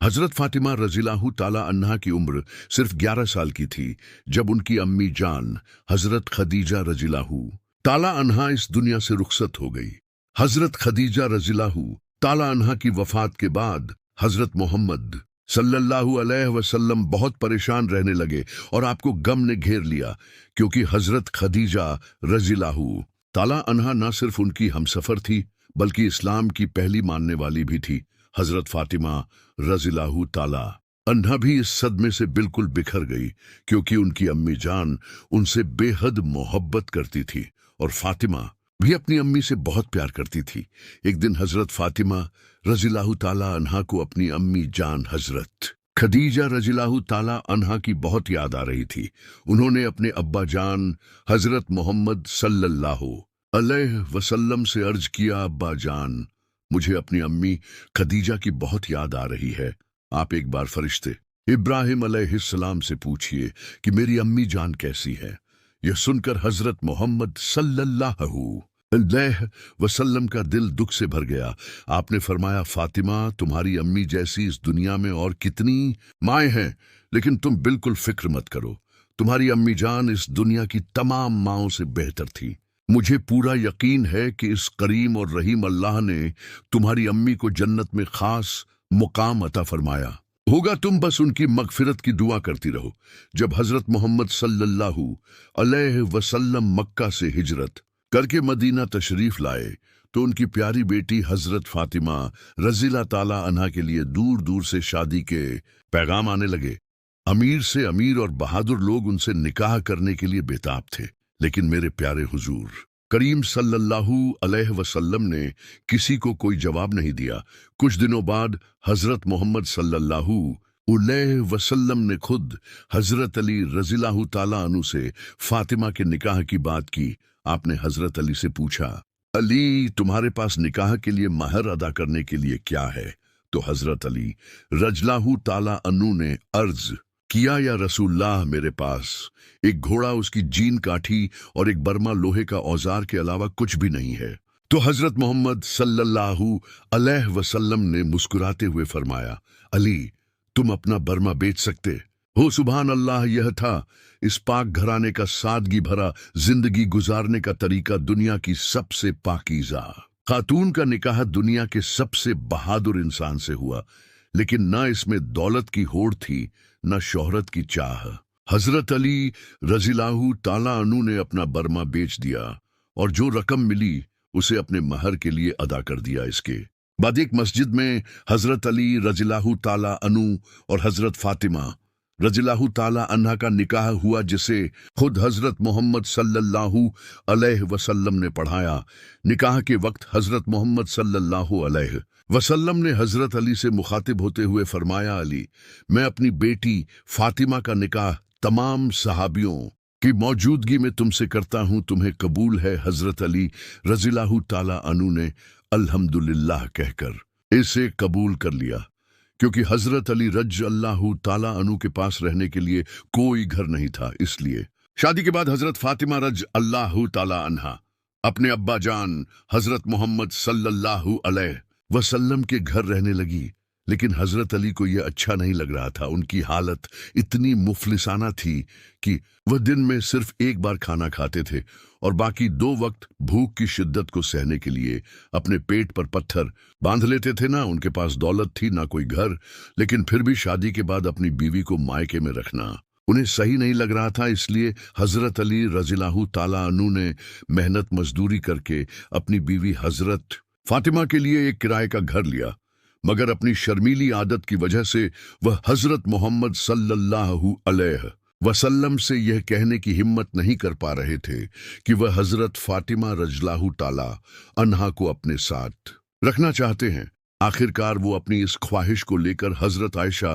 हजरत फातिमा रज़ियल्लाहु ताला अन्हा की उम्र सिर्फ 11 साल की थी जब उनकी अम्मी जान हजरत खदीजा रज़ियल्लाहु ताला अन्हा इस दुनिया से रुखसत हो गई। हजरत खदीजा रज़ियल्लाहु ताला अन्हा की वफात के बाद हजरत मोहम्मद सल्लल्लाहु अलैहि वसल्लम बहुत परेशान रहने लगे और आपको गम ने घेर लिया, क्योंकि हजरत खदीजा रज़ियल्लाहु ताला अन्हा न सिर्फ उनकी हमसफर थी बल्कि इस्लाम की पहली मानने वाली भी थी। हजरत फातिमा रज़ियल्लाहु ताला अन्हा भी इस सदमे से बिल्कुल बिखर गई, क्योंकि उनकी अम्मी जान उनसे बेहद मोहब्बत करती थी और फातिमा भी अपनी अम्मी से बहुत प्यार करती थी। एक दिन हजरत फातिमा रज़ियल्लाहु ताला अन्हा को अपनी अम्मी जान हजरत खदीजा रज़ियल्लाहु ताला अन्हा की बहुत याद आ रही थी। उन्होंने अपने अब्बा जान हजरत मोहम्मद सल्लल्लाहु अलैहि वसल्लम से अर्ज किया, अब्बा जान, मुझे अपनी अम्मी खदीजा की बहुत याद आ रही है। आप एक बार फरिश्ते इब्राहिम अलैहिस्सलाम से पूछिए कि मेरी अम्मी जान कैसी है। यह सुनकर हजरत मोहम्मद सल्लल्लाहु अलैहि वसल्लम का दिल दुख से भर गया। आपने फरमाया, फातिमा, तुम्हारी अम्मी जैसी इस दुनिया में और कितनी माएँ हैं, लेकिन तुम बिल्कुल फिक्र मत करो। तुम्हारी अम्मी जान इस दुनिया की तमाम माँओं से बेहतर थी। मुझे पूरा यकीन है कि इस करीम और रहीम अल्लाह ने तुम्हारी अम्मी को जन्नत में खास मुकाम अता फरमाया होगा। तुम बस उनकी मगफिरत की दुआ करती रहो। जब हजरत मोहम्मद सल्लल्लाहु अलैहि वसल्लम मक्का से हिजरत करके मदीना तशरीफ लाए तो उनकी प्यारी बेटी हजरत फातिमा रज़ियल्लाहु ताला अन्हा के लिए दूर दूर से शादी के पैगाम आने लगे। अमीर से अमीर और बहादुर लोग उनसे निकाह करने के लिए बेताब थे, लेकिन मेरे प्यारे हुजूर करीम सल्लल्लाहु अलैहि वसल्लम ने किसी को कोई जवाब नहीं दिया। कुछ दिनों बाद हजरत मोहम्मद सल्लल्लाहु अलैहि वसल्लम ने खुद हजरत अली रज़ियल्लाहु ताला अन्हु से फातिमा के निकाह की बात की। आपने हजरत अली से पूछा, अली, तुम्हारे पास निकाह के लिए महर अदा करने के लिए क्या है? तो हजरत अली रज़ियल्लाहु ताला अन्हु ने अर्ज किया, या रसूलल्लाह, मेरे पास एक घोड़ा, उसकी जीन काठी और एक बर्मा लोहे का औजार के अलावा कुछ भी नहीं है। तो हजरत मोहम्मद सल्लल्लाहु अलैहि वसल्लम ने मुस्कुराते हुए फरमाया, अली, तुम अपना बर्मा बेच सकते हो। सुभान अल्लाह, यह था इस पाक घराने का सादगी भरा जिंदगी गुजारने का तरीका। दुनिया की सबसे पाकीज़ा खातून का निकाह दुनिया के सबसे बहादुर इंसान से हुआ, लेकिन न इसमें दौलत की होड़ थी न शोहरत की चाह। हजरत अली रज़ियल्लाहु ताला अन्हु ने अपना बर्मा बेच दिया और जो रकम मिली उसे अपने महर के लिए अदा कर दिया। इसके बाद एक मस्जिद में हजरत अली रज़ियल्लाहु ताला अन्हु और हजरत फातिमा रज़ियल्लाहु ताला अन्हा का निकाह हुआ, जिसे खुद हजरत मोहम्मद सल्लल्लाहु अलैहि वसल्लम ने पढ़ाया। निकाह के वक्त हजरत मोहम्मद सल्लल्लाहु अलैहि वसल्लम ने हजरत अली से मुखातिब होते हुए फरमाया, अली, मैं अपनी बेटी फातिमा का निकाह तमाम सहाबियों की मौजूदगी में तुमसे करता हूँ, तुम्हें कबूल है? हजरत अली रज़ियल्लाहु ताला अन्हु ने अल्हम्दुलिल्लाह कहकर इसे कबूल कर लिया, क्योंकि हजरत अली रज़ियल्लाहु ताला अन्हु के पास रहने के लिए कोई घर नहीं था। इसलिए शादी के बाद हजरत फातिमा रज़ियल्लाहु ताला अन्हा अपने अब्बा जान हजरत मोहम्मद सल्लल्लाहु अलैहि वसल्लम के घर रहने लगी। लेकिन हजरत अली को यह अच्छा नहीं लग रहा था। उनकी हालत इतनी मुफलिसाना थी कि वह दिन में सिर्फ एक बार खाना खाते थे और बाकी 2 वक्त भूख की शिद्दत को सहने के लिए अपने पेट पर पत्थर बांध लेते थे। ना उनके पास दौलत थी ना कोई घर, लेकिन फिर भी शादी के बाद अपनी बीवी को मायके में रखना उन्हें सही नहीं लग रहा था। इसलिए हजरत अली रज़ियल्लाहु ताला अन्हु ने मेहनत मजदूरी करके अपनी बीवी हजरत फातिमा के लिए एक किराए का घर लिया, मगर अपनी शर्मीली आदत की वजह से वह हजरत मोहम्मद सल्लल्लाहु अलैहि वसल्लम से यह कहने की हिम्मत नहीं कर पा रहे थे कि वह हजरत फातिमा रज़ियल्लाहु ताला अन्हा को अपने साथ रखना चाहते हैं। आखिरकार वो अपनी इस ख्वाहिश को लेकर हजरत आयशा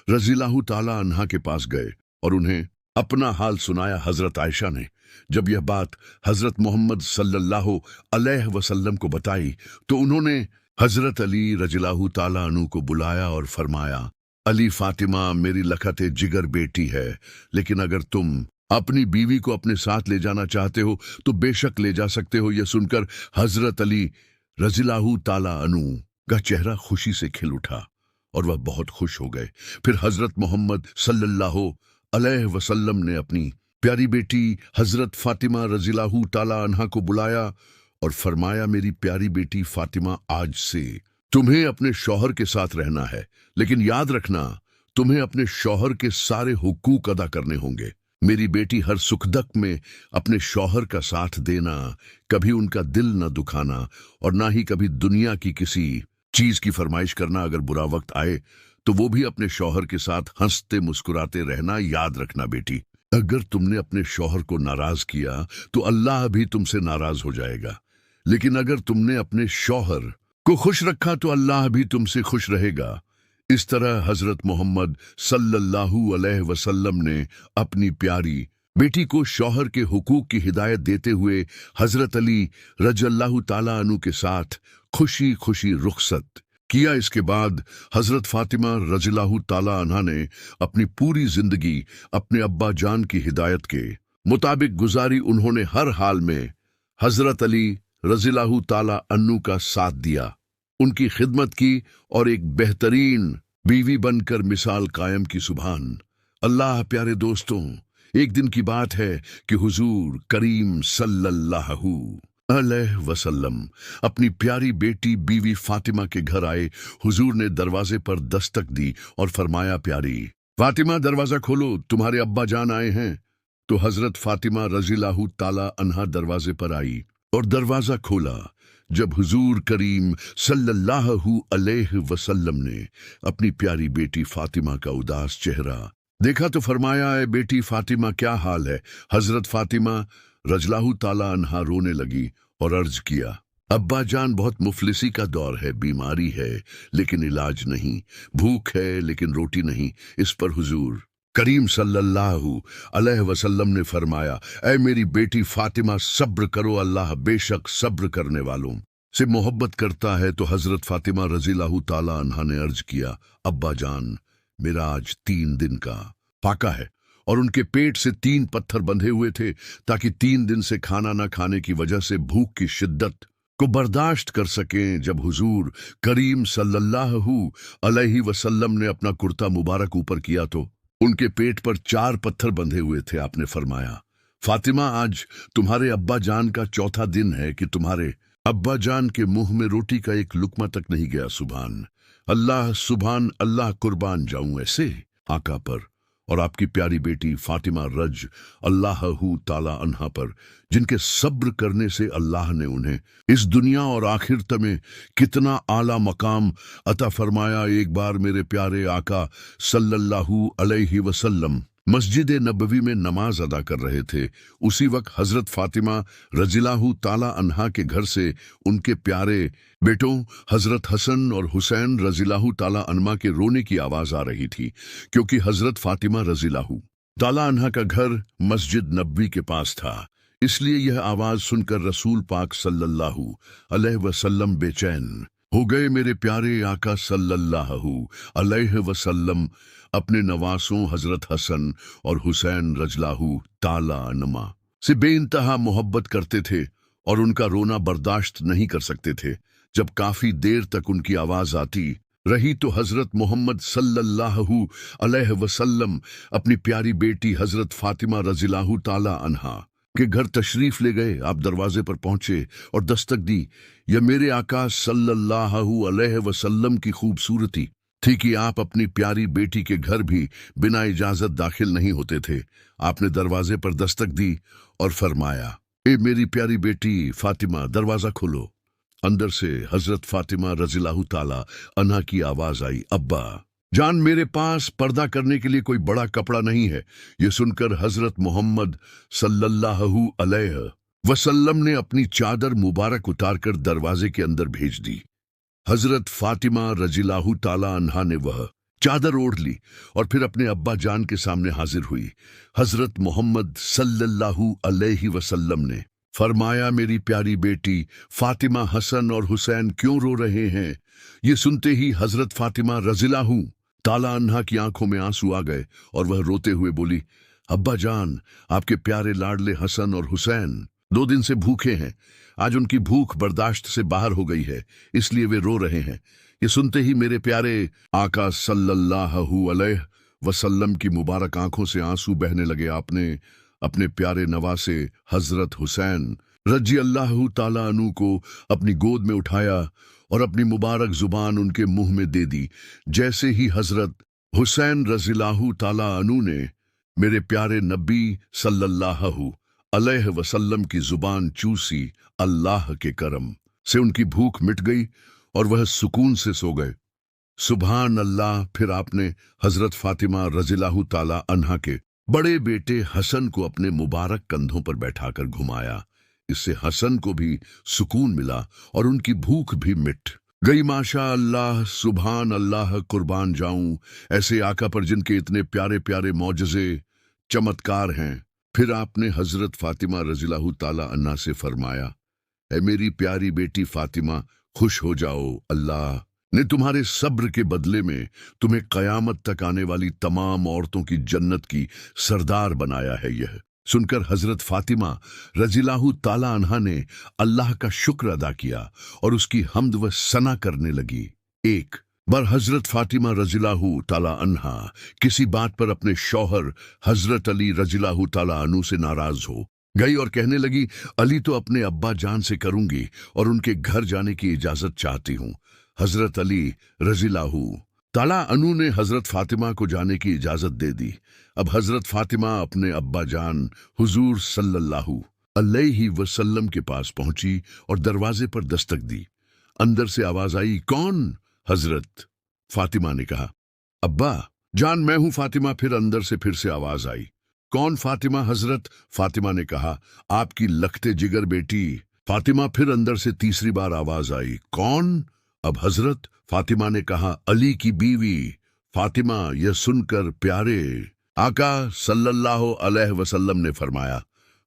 रज़ियल्लाहु ताला अन्हा के पास गए और उन्हें अपना हाल सुनाया। हजरत आयशा ने जब यह बात हजरत मोहम्मद सल्लल्लाहु अलैहि वसल्लम को बताई तो उन्होंने हजरत अली रज़ियल्लाहु ताला अन्हु को बुलाया और फरमाया, अली, फातिमा मेरी लखते जिगर बेटी है, लेकिन अगर तुम अपनी बीवी को अपने साथ ले जाना चाहते हो तो बेशक ले जा सकते हो। यह सुनकर हजरत अली रज़ियल्लाहु ताला अन्हु का चेहरा खुशी से खिल उठा और वह बहुत खुश हो गए। फिर हजरत मोहम्मद सल्लल्लाहु अलैहि वसल्लम ने अपनी प्यारी बेटी हजरत फातिमा रज़ियल्लाहु ताला अन्हा को बुलाया और फरमाया, मेरी प्यारी बेटी फातिमा, आज से तुम्हें अपने शौहर के साथ रहना है, लेकिन याद रखना तुम्हें अपने शौहर के सारे हुकूक अदा करने होंगे। मेरी बेटी, हर सुख दुख में अपने शौहर का साथ देना, कभी उनका दिल न दुखाना और ना ही कभी दुनिया की किसी चीज की फरमाइश करना। अगर बुरा वक्त आए तो वो भी अपने शौहर के साथ हंसते मुस्कुराते रहना। याद रखना बेटी, अगर तुमने अपने शौहर को नाराज किया तो अल्लाह भी तुमसे नाराज हो जाएगा, लेकिन अगर तुमने अपने शौहर को खुश रखा तो अल्लाह भी तुमसे खुश रहेगा। इस तरह हजरत मोहम्मद सल्लल्लाहु अलैहि वसल्लम ने अपनी प्यारी बेटी को शौहर के हुकूक की हिदायत देते हुए हजरत अली रज़ियल्लाहु ताला अन्हु के साथ खुशी खुशी रुखसत किया। इसके बाद हजरत फातिमा रज़ियल्लाहु ताला अन्हा ने अपनी पूरी जिंदगी अपने अब्बा जान की हिदायत के मुताबिक गुजारी। उन्होंने हर हाल में हजरत अली रज़ियल्लाहु ताला अन्हु का साथ दिया, उनकी खिदमत की और एक बेहतरीन बीवी बनकर मिसाल कायम की। सुभान अल्लाह। प्यारे दोस्तों, एक दिन की बात है कि हुजूर करीम सल्लल्लाहु अलैहि वसल्लम अपनी प्यारी बेटी बीवी फातिमा के घर आए। हुजूर ने दरवाजे पर दस्तक दी और फरमाया, प्यारी फातिमा, दरवाजा खोलो, तुम्हारे अब्बा जान आए हैं। तो हजरत फातिमा रज़ियल्लाहु ताला अन्हा दरवाजे पर आई और दरवाजा खोला। जब हुजूर करीम सल्लल्लाहु अलैहि वसल्लम ने अपनी प्यारी बेटी फातिमा का उदास चेहरा देखा तो फरमाया, है बेटी फातिमा, क्या हाल है? हजरत फातिमा रज़ियल्लाहु ताला अन्हा रोने लगी और अर्ज किया, अब्बा जान, बहुत मुफलिसी का दौर है, बीमारी है लेकिन इलाज नहीं, भूख है लेकिन रोटी नहीं। इस पर हुजूर करीम सल्लल्लाहु अलैहि वसल्लम ने फरमाया, ऐ मेरी बेटी फातिमा, सब्र करो, अल्लाह बेशक सब्र करने वालों से मोहब्बत करता है। तो हजरत फातिमा रज़ियल्लाहु ताला अन्हा ने अर्ज किया, अब्बा जान, मेरा आज 3 दिन का फाका है और उनके पेट से 3 पत्थर बंधे हुए थे ताकि 3 दिन से खाना न खाने की वजह से भूख की शिद्दत को बर्दाश्त कर सकें। जब हुजूर करीम सल्लल्लाहु अलैहि वसल्लम ने अपना कुर्ता मुबारक ऊपर किया तो उनके पेट पर 4 पत्थर बंधे हुए थे। आपने फरमाया, फातिमा, आज तुम्हारे अब्बा जान का 4था दिन है कि तुम्हारे अब्बा जान के मुंह में रोटी का एक लुकमा तक नहीं गया। सुभान अल्लाह, कुर्बान जाऊं ऐसे आका पर और आपकी प्यारी बेटी फातिमा रज अल्लाहु ताला अन्हा पर, जिनके सब्र करने से अल्लाह ने उन्हें इस दुनिया और आखिरत में कितना आला मकाम अता फरमाया। एक बार मेरे प्यारे आका सल्लल्लाहु अलैहि वसल्लम मस्जिद नबवी में नमाज अदा कर रहे थे। उसी वक्त हजरत फातिमा रज़ियल्लाहु ताला अन्हा के घर से उनके प्यारे बेटों हजरत हसन और हुसैन रज़ियल्लाहु ताला अन्हा के रोने की आवाज आ रही थी, क्योंकि हजरत फातिमा रज़ियल्लाहु ताला अन्हा का घर मस्जिद नबवी के पास था। इसलिए यह आवाज सुनकर रसूल पाक सल्लल्लाहु अलैहि वसल्लम बेचैन हो गए। मेरे प्यारे आका सल्लल्लाहु अलैहि वसल्लम अपने नवासों हजरत हसन और हुसैन रज़ियल्लाहु ताला अन्हुमा से बेइंतहा मोहब्बत करते थे और उनका रोना बर्दाश्त नहीं कर सकते थे। जब काफी देर तक उनकी आवाज आती रही तो हजरत मोहम्मद सल्लल्लाहु अलैहि वसल्लम अपनी प्यारी बेटी हजरत फातिमा रज़ियल्लाहु ताला अन्हा के घर तशरीफ ले गए। आप दरवाजे पर पहुंचे और दस्तक दी। यह मेरे आका सल्लल्लाहु अलैहि वसल्लम की खूबसूरती थी कि आप अपनी प्यारी बेटी के घर भी बिना इजाजत दाखिल नहीं होते थे। आपने दरवाजे पर दस्तक दी और फरमाया, ए मेरी प्यारी बेटी फातिमा, दरवाजा खोलो। अंदर से हजरत फातिमा रज़ियल्लाहु ताला अन्हा की आवाज आई, अब्बा जान, मेरे पास पर्दा करने के लिए कोई बड़ा कपड़ा नहीं है। यह सुनकर हजरत मोहम्मद सल्लल्लाहु अलैहि वसल्लम ने अपनी चादर मुबारक उतारकर दरवाजे के अंदर भेज दी। हजरत फातिमा रज़ियल्लाहु ताला अन्हा ने वह चादर ओढ़ ली और फिर अपने अब्बा जान के सामने हाजिर हुई। हजरत मोहम्मद सल्लल्लाहु अलैहि वसल्लम ने फरमाया, मेरी प्यारी बेटी फातिमा, हसन और हुसैन क्यों रो रहे हैं? ये सुनते ही हजरत फातिमा रज़ियल्लाहु ताला अन्हा की आंखों में आंसू आ गए और वह रोते हुए बोली, अब्बा जान, आपके प्यारे लाडले हसन और हुसैन 2 दिन से भूखे हैं। आज उनकी भूख बर्दाश्त से बाहर हो गई है, इसलिए वे रो रहे हैं। ये सुनते ही मेरे प्यारे आका सल्लल्लाहु अलैहि वसल्लम की मुबारक आंखों से आंसू बहने लगे। आपने अपने प्यारे नवासे हजरत हुसैन रजी अल्लाह ताला अन्हु को अपनी गोद में उठाया और अपनी मुबारक जुबान उनके मुंह में दे दी। जैसे ही हजरत हुसैन रज़ियल्लाहु ताला अन्हु ने मेरे प्यारे नबी सल्लल्लाहु अलैहि वसल्लम की जुबान चूसी, अल्लाह के करम से उनकी भूख मिट गई और वह सुकून से सो गए। सुभान अल्लाह। फिर आपने हजरत फातिमा रज़ियल्लाहु ताला अन्हा के बड़े बेटे हसन को अपने मुबारक कंधों पर बैठाकर घुमाया। इससे हसन को भी सुकून मिला और उनकी भूख भी मिट गई। माशा अल्लाह, सुभान अल्लाह, कुर्बान जाऊं ऐसे आका पर जिनके इतने प्यारे प्यारे मौजज़े चमत्कार हैं। फिर आपने हजरत फातिमा रज़ियल्लाहु ताला अन्हा से फरमाया, ऐ मेरी प्यारी बेटी फातिमा, खुश हो जाओ, अल्लाह ने तुम्हारे सब्र के बदले में तुम्हें कयामत तक आने वाली तमाम औरतों की जन्नत की सरदार बनाया है। यह सुनकर हजरत फातिमा रज़ियल्लाहु ताला अन्हा ने अल्लाह का शुक्र अदा किया और उसकी हम्द व सना करने लगी। एक बार हजरत फातिमा रज़ियल्लाहु ताला अन्हा किसी बात पर अपने शौहर हजरत अली रज़ियल्लाहु ताला अन्हु से नाराज हो गई और कहने लगी, अली तो अपने अब्बा जान से करूंगी और उनके घर जाने की इजाजत चाहती हूँ। हजरत अली रज़ियल्लाहु ताला अन्हु ने हजरत फातिमा को जाने की इजाजत दे दी। अब हजरत फातिमा अपने अब्बा जान हुजूर सल्लल्लाहु अलैहि वसल्लम के पास पहुंची और दरवाजे पर दस्तक दी। अंदर से आवाज आई, कौन? हजरत फातिमा ने कहा, अब्बा जान मैं हूं फातिमा। फिर अंदर से फिर से आवाज आई, कौन फातिमा? हजरत फातिमा ने कहा, आपकी लखते जिगर बेटी फातिमा। फिर अंदर से तीसरी बार आवाज आई, कौन? अब हजरत फातिमा ने कहा, अली की बीवी फातिमा। यह सुनकर प्यारे आका सल्लल्लाहु अलैहि वसल्लम ने फरमाया,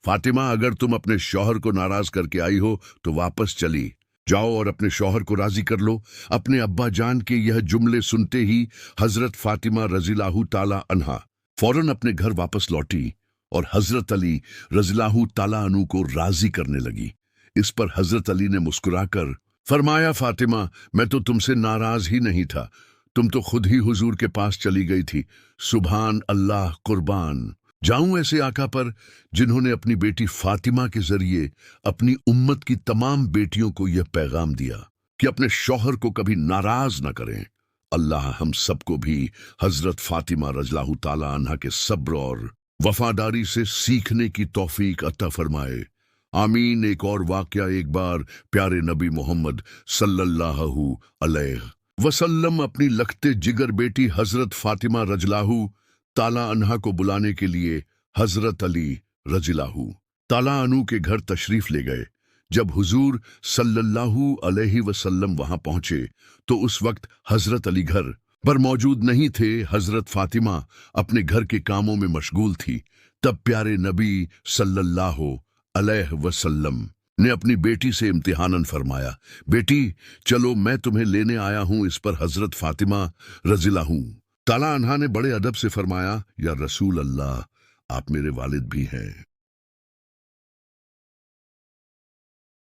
फातिमा अगर तुम अपने शौहर को नाराज करके आई हो तो वापस चली जाओ और अपने शौहर को राजी कर लो। अपने अब्बा जान के यह जुमले सुनते ही हजरत फातिमा रज़ियल्लाहु ताला अन्हा फौरन अपने घर वापस लौटी और हजरत अली रज़ियल्लाहु ताला अन्हु को राजी करने लगी। इस पर हजरत अली ने मुस्कुराकर फरमाया, फातिमा मैं तो तुमसे नाराज ही नहीं था, तुम तो खुद ही हुजूर के पास चली गई थी। सुभान अल्लाह, कुर्बान जाऊं ऐसे आका पर जिन्होंने अपनी बेटी फातिमा के जरिए अपनी उम्मत की तमाम बेटियों को यह पैगाम दिया कि अपने शौहर को कभी नाराज न करें। अल्लाह हम सबको भी हजरत फातिमा रज़ियल्लाहु ताला अन्हा के सब्र और वफादारी से सीखने की तौफीक अता फरमाए। आमीन। एक और वाकया, एक बार प्यारे नबी मोहम्मद सल्लल्लाहु अलैहि वसल्लम अपनी लखते जिगर बेटी हजरत फातिमा रज़ियल्लाहु ताला अन्हा को बुलाने के लिए हजरत अली रज़ियल्लाहु ताला अन्हु के घर तशरीफ ले गए। जब हुजूर सल्लल्लाहु अलैहि वसल्लम वहां पहुंचे तो उस वक्त हजरत अली घर पर मौजूद नहीं थे। हजरत फातिमा अपने घर के कामों में मशगूल थी। तब प्यारे नबी सल्लल्लाहु अलैहि वसल्लम ने अपनी बेटी से इम्तिहानन फरमाया, बेटी चलो मैं तुम्हें लेने आया हूं। इस पर हजरत फातिमा रज़ियल्लाहु ताला अन्हा ने बड़े अदब से फरमाया, या रसूल अल्लाह आप मेरे वालिद भी हैं।